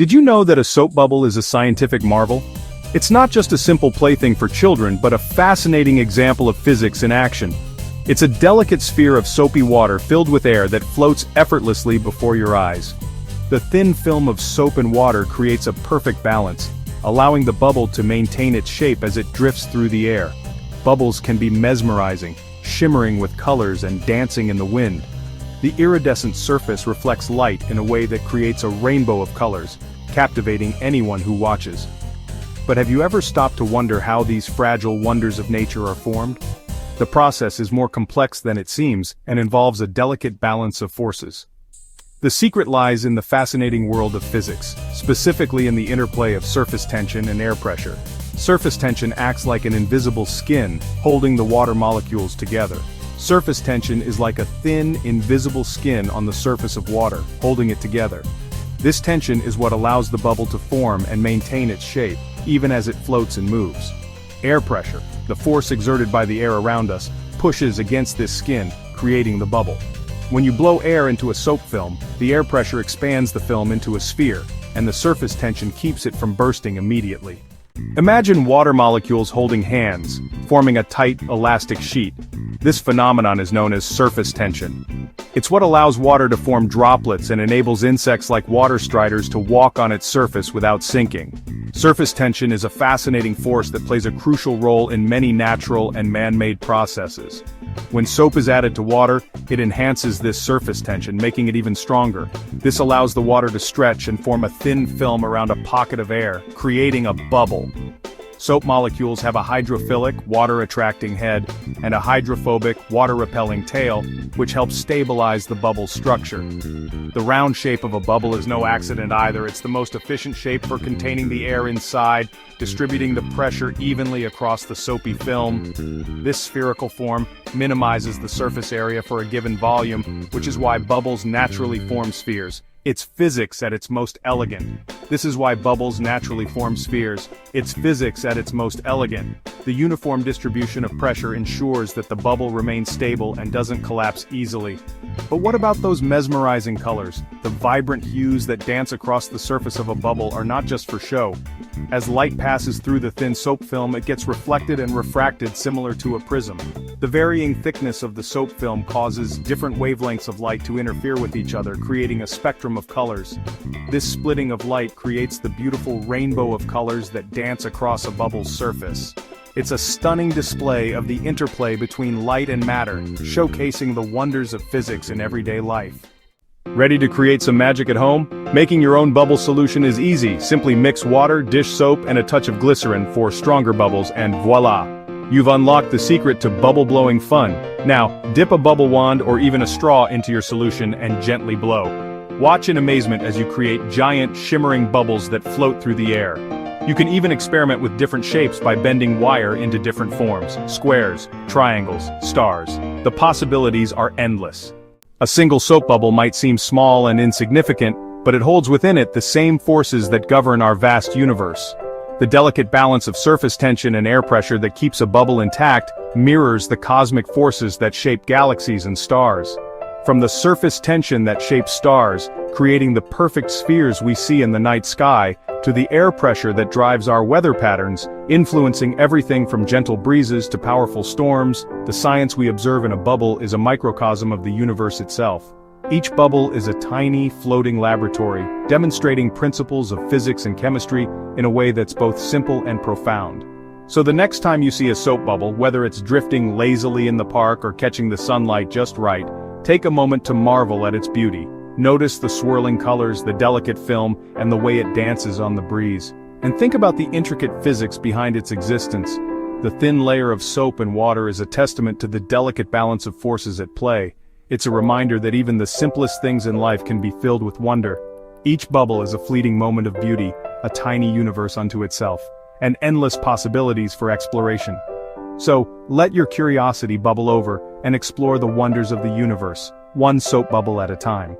Did you know that a soap bubble is a scientific marvel? It's not just a simple plaything for children but a fascinating example of physics in action. It's a delicate sphere of soapy water filled with air that floats effortlessly before your eyes. The thin film of soap and water creates a perfect balance, allowing the bubble to maintain its shape as it drifts through the air. Bubbles can be mesmerizing, shimmering with colors and dancing in the wind. The iridescent surface reflects light in a way that creates a rainbow of colors, captivating anyone who watches. But have you ever stopped to wonder how these fragile wonders of nature are formed? The process is more complex than it seems and involves a delicate balance of forces. The secret lies in the fascinating world of physics, specifically in the interplay of surface tension and air pressure. Surface tension acts like an invisible skin, holding the water molecules together. Surface tension is like a thin, invisible skin on the surface of water, holding it together. This tension is what allows the bubble to form and maintain its shape, even as it floats and moves. Air pressure, the force exerted by the air around us, pushes against this skin, creating the bubble. When you blow air into a soap film, the air pressure expands the film into a sphere, and the surface tension keeps it from bursting immediately. Imagine water molecules holding hands, forming a tight, elastic sheet. This phenomenon is known as surface tension. It's what allows water to form droplets and enables insects like water striders to walk on its surface without sinking. Surface tension is a fascinating force that plays a crucial role in many natural and man-made processes. When soap is added to water, it enhances this surface tension, making it even stronger. This allows the water to stretch and form a thin film around a pocket of air, creating a bubble. Soap molecules have a hydrophilic, water-attracting head, and a hydrophobic, water-repelling tail, which helps stabilize the bubble's structure. The round shape of a bubble is no accident either. It's the most efficient shape for containing the air inside, distributing the pressure evenly across the soapy film. This spherical form minimizes the surface area for a given volume, which is why bubbles naturally form spheres. It's physics at its most elegant. This is why bubbles naturally form spheres. It's physics at its most elegant. The uniform distribution of pressure ensures that the bubble remains stable and doesn't collapse easily. But what about those mesmerizing colors? The vibrant hues that dance across the surface of a bubble are not just for show. As light passes through the thin soap film, it gets reflected and refracted similar to a prism. The varying thickness of the soap film causes different wavelengths of light to interfere with each other, creating a spectrum of colors. This splitting of light creates the beautiful rainbow of colors that dance across a bubble's surface. It's a stunning display of the interplay between light and matter, showcasing the wonders of physics in everyday life. Ready to create some magic at home? Making your own bubble solution is easy. Simply mix water, dish soap, and a touch of glycerin for stronger bubbles, and voila! You've unlocked the secret to bubble-blowing fun. Now, dip a bubble wand or even a straw into your solution and gently blow. Watch in amazement as you create giant, shimmering bubbles that float through the air. You can even experiment with different shapes by bending wire into different forms: squares, triangles, stars. The possibilities are endless. A single soap bubble might seem small and insignificant, but it holds within it the same forces that govern our vast universe. The delicate balance of surface tension and air pressure that keeps a bubble intact mirrors the cosmic forces that shape galaxies and stars. From the surface tension that shapes stars, creating the perfect spheres we see in the night sky, to the air pressure that drives our weather patterns, influencing everything from gentle breezes to powerful storms, the science we observe in a bubble is a microcosm of the universe itself. Each bubble is a tiny, floating laboratory, demonstrating principles of physics and chemistry in a way that's both simple and profound. So the next time you see a soap bubble, whether it's drifting lazily in the park or catching the sunlight just right, take a moment to marvel at its beauty. Notice the swirling colors, the delicate film, and the way it dances on the breeze. And think about the intricate physics behind its existence. The thin layer of soap and water is a testament to the delicate balance of forces at play. It's a reminder that even the simplest things in life can be filled with wonder. Each bubble is a fleeting moment of beauty, a tiny universe unto itself, and endless possibilities for exploration. So, let your curiosity bubble over and explore the wonders of the universe, one soap bubble at a time.